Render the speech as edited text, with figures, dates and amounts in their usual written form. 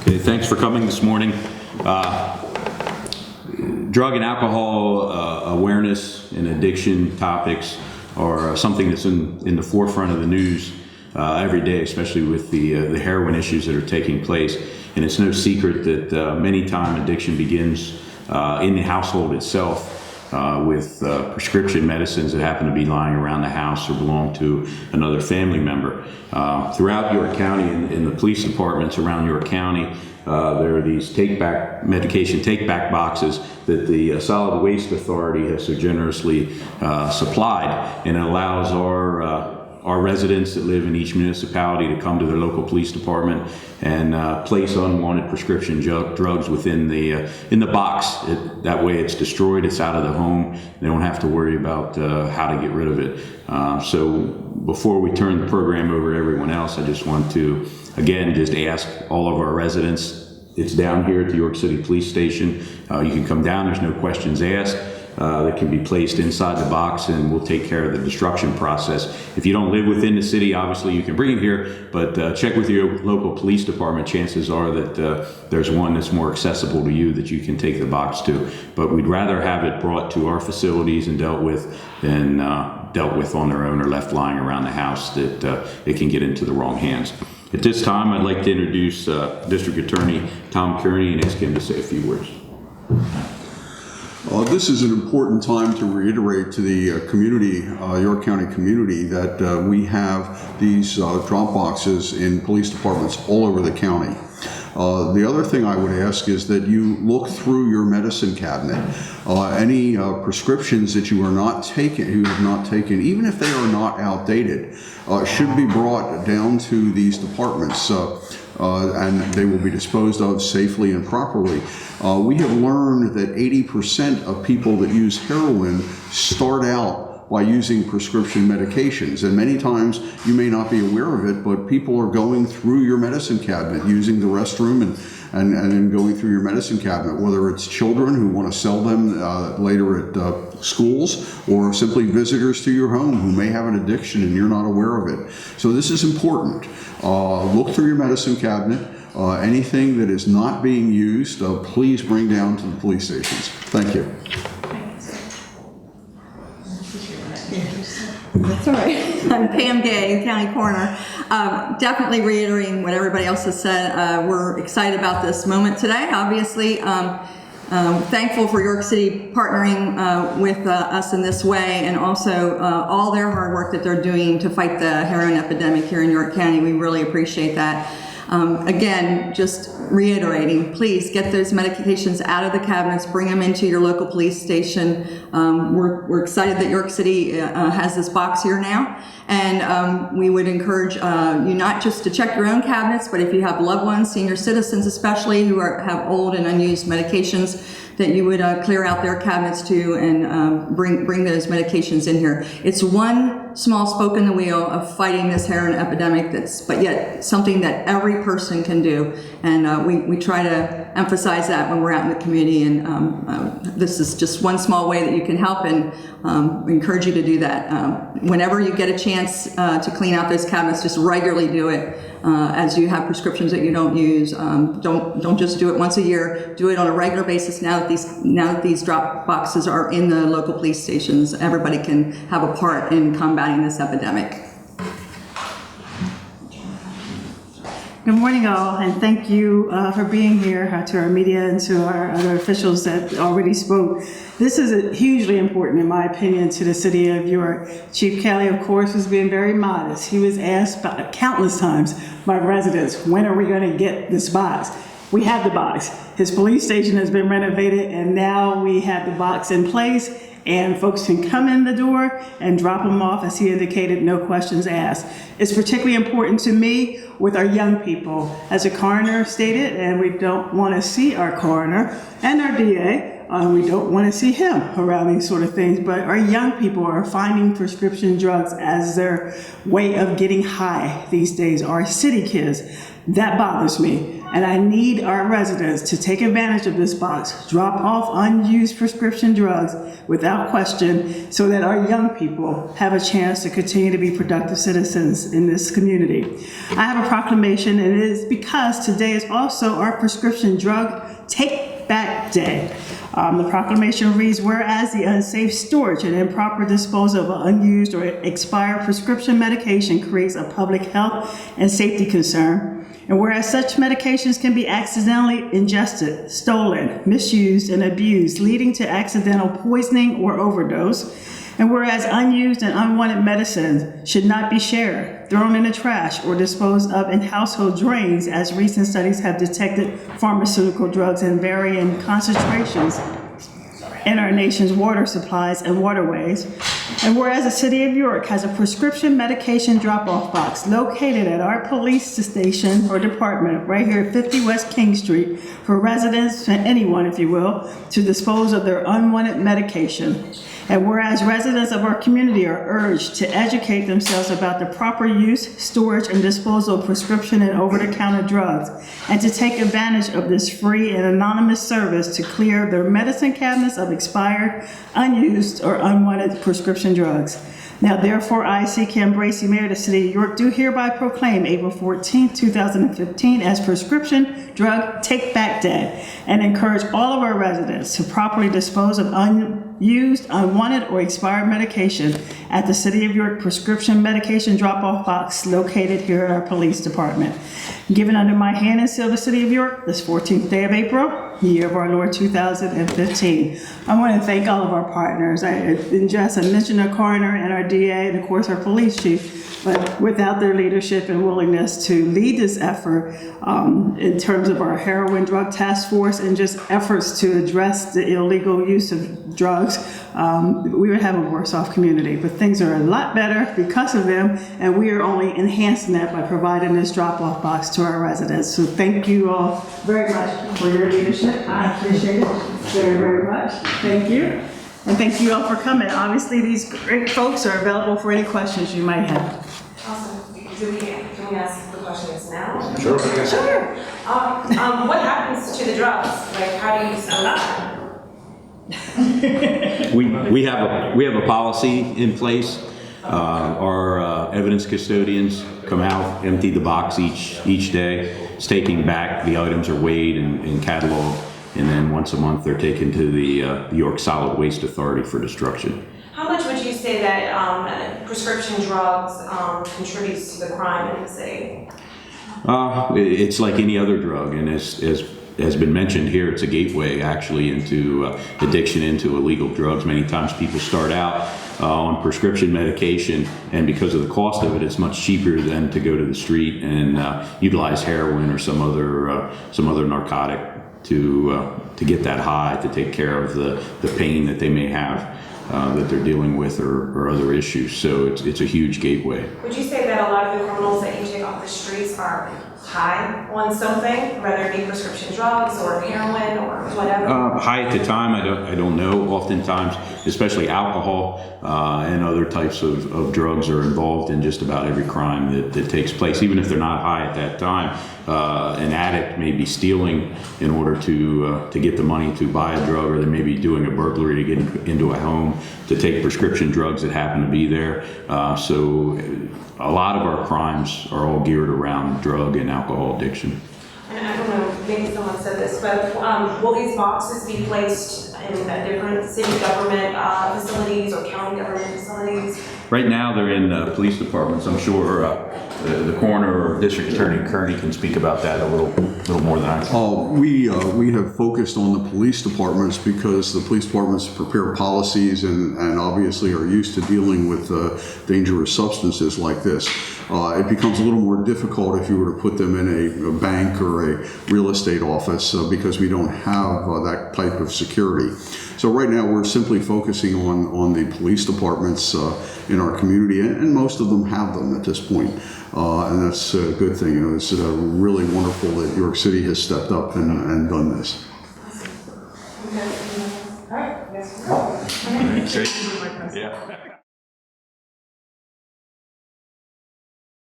Okay, thanks for coming this morning. Drug and alcohol awareness and addiction topics are something that's in the forefront of the news every day, especially with the heroin issues that are taking place. And it's no secret that many times addiction begins in the household itself with prescription medicines that happen to be lying around the house or belong to another family member. Throughout York County, in the police departments around York County, there are these medication take-back boxes that the Solid Waste Authority has so generously supplied, and it allows our residents that live in each municipality to come to their local police department and place unwanted prescription drugs within the box. That way it's destroyed, it's out of the home. They don't have to worry about how to get rid of it. So before we turn the program over to everyone else, I just want to, again, just ask all of our residents. It's down here at the York City Police Station. You can come down, there's no questions asked. That can be placed inside the box, and we'll take care of the destruction process. If you don't live within the city, obviously you can bring it here, but check with your local police department. Chances are that there's one that's more accessible to you that you can take the box to. But we'd rather have it brought to our facilities and dealt with than dealt with on their own or left lying around the house that it can get into the wrong hands. At this time, I'd like to introduce District Attorney Tom Kearney and ask him to say a few words. This is an important time to reiterate to the community, York County community, that we have these drop boxes in police departments all over the county. The other thing I would ask is that you look through your medicine cabinet. Any prescriptions that you have not taken, even if they are not outdated, should be brought down to these departments. And they will be disposed of safely and properly. We have learned that 80% of people that use heroin start out by using prescription medications. And many times you may not be aware of it, but people are going through your medicine cabinet, using the restroom and then going through your medicine cabinet, whether it's children who want to sell them later at schools, or simply visitors to your home who may have an addiction and you're not aware of it. So this is important. Look through your medicine cabinet. Anything that is not being used, please bring down to the police stations. Thank you. That's all right. I'm Pam Gay, County Coroner. Definitely reiterating what everybody else has said. We're excited about this moment today. Obviously, thankful for York City partnering with us in this way, and also all their hard work that they're doing to fight the heroin epidemic here in York County. We really appreciate that. Again, just reiterating, please get those medications out of the cabinets, bring them into your local police station. We're excited that York City has this box here now, and we would encourage you not just to check your own cabinets, but if you have loved ones, senior citizens especially, who have old and unused medications, that you would clear out their cabinets too and bring those medications in here. It's one small spoke in the wheel of fighting this heroin epidemic, but yet something that every person can do. And we try to emphasize that when we're out in the community, and this is just one small way that you can help, and we encourage you to do that. Whenever you get a chance to clean out those cabinets, just regularly do it. As you have prescriptions that you don't use, don't just do it once a year. Do it on a regular basis. Now that these drop boxes are in the local police stations, everybody can have a part in combating this epidemic. Good morning, all, and thank you for being here, to our media and to our other officials that already spoke. This is hugely important, in my opinion, to the city of York. Chief Kelly, of course, was being very modest. He was asked countless times by residents, when are we going to get this box? We have the box. His police station has been renovated, and now we have the box in place, and folks can come in the door and drop them off, as he indicated, no questions asked. It's particularly important to me with our young people. As a coroner stated, and we don't want to see our coroner and our DA, we don't want to see him around these sort of things, but our young people are finding prescription drugs as their way of getting high these days. Our city kids, That bothers me, and I need our residents to take advantage of this box, drop off unused prescription drugs without question, so that our young people have a chance to continue to be productive citizens in this community. I have a proclamation, and it is because today is also our prescription drug Take Back Day. The proclamation reads, whereas the unsafe storage and improper disposal of unused or expired prescription medication creates a public health and safety concern, and whereas such medications can be accidentally ingested, stolen, misused, and abused, leading to accidental poisoning or overdose, and whereas unused and unwanted medicines should not be shared, thrown in the trash, or disposed of in household drains, as recent studies have detected pharmaceutical drugs in varying concentrations in our nation's water supplies and waterways. And whereas the City of York has a prescription medication drop-off box located at our police station or department right here at 50 West King Street for residents and anyone, if you will, to dispose of their unwanted medication. And whereas residents of our community are urged to educate themselves about the proper use, storage, and disposal of prescription and over-the-counter drugs, and to take advantage of this free and anonymous service to clear their medicine cabinets of expired, unused, or unwanted prescription drugs. Now, therefore, I, C.Kim Bracey, Mayor of the City of York, do hereby proclaim April 14, 2015 as Prescription Drug Take Back Day, and encourage all of our residents to properly dispose of unused, unwanted, or expired medication at the City of York Prescription Medication Drop-Off Box located here at our police department. Given under my hand and seal of the City of York, this 14th day of April, year of our Lord 2015. I want to thank all of our partners. I mentioned our coroner and our DA and of course our police chief, but without their leadership and willingness to lead this effort in terms of our heroin drug task force and just efforts to address the illegal use of drugs, we would have a worse off community. But things are a lot better because of them, and we are only enhancing that by providing this drop-off box to our residents. So thank you all very much for your leadership. I appreciate it very, very much. Thank you. And thank you all for coming. Obviously, these great folks are available for any questions you might have. Awesome. Can we ask the questions now? Sure. Sure. What happens to the drugs? Like, how do you dispose of them? We have a policy in place. Our evidence custodians come out, empty the box each day. It's taking back, the items are weighed and cataloged, and then once a month they're taken to the York Solid Waste Authority for destruction. How much would you say that prescription drugs contributes to the crime in the city? It's like any other drug, and as has been mentioned here, it's a gateway actually into addiction, into illegal drugs. Many times people start out on prescription medication, and because of the cost of it, it's much cheaper than to go to the street and utilize heroin or some other narcotic to get that high, to take care of the pain that they may have that they're dealing with or other issues. So it's a huge gateway. Would you say that a lot of the criminals that you take off the streets are high on something, whether it be prescription drugs or heroin or whatever? High at the time, I don't know. Oftentimes, especially alcohol and other types of drugs are involved in just about every crime that takes place. Even if they're not high at that time, an addict may be stealing in order to get the money to buy a drug, or they may be doing a burglary to get into a home to take prescription drugs that happen to be there. So a lot of our crimes are all geared around drug and alcohol addiction. And I don't know, maybe someone said this, but will these boxes be placed in different city government facilities or county government facilities? Right now, they're in police departments. I'm sure the coroner or district attorney Kearney can speak about that a little more than I can. We have focused on the police departments because the police departments prepare policies and obviously are used to dealing with dangerous substances like this. It becomes a little more difficult if you were to put them in a bank or a real estate office because we don't have that type of security. So right now we're simply focusing on the police departments in our community, and most of them have them at this point. And that's a good thing. You know, it's really wonderful that York City has stepped up and done this. Okay. All right. Yes. Yeah.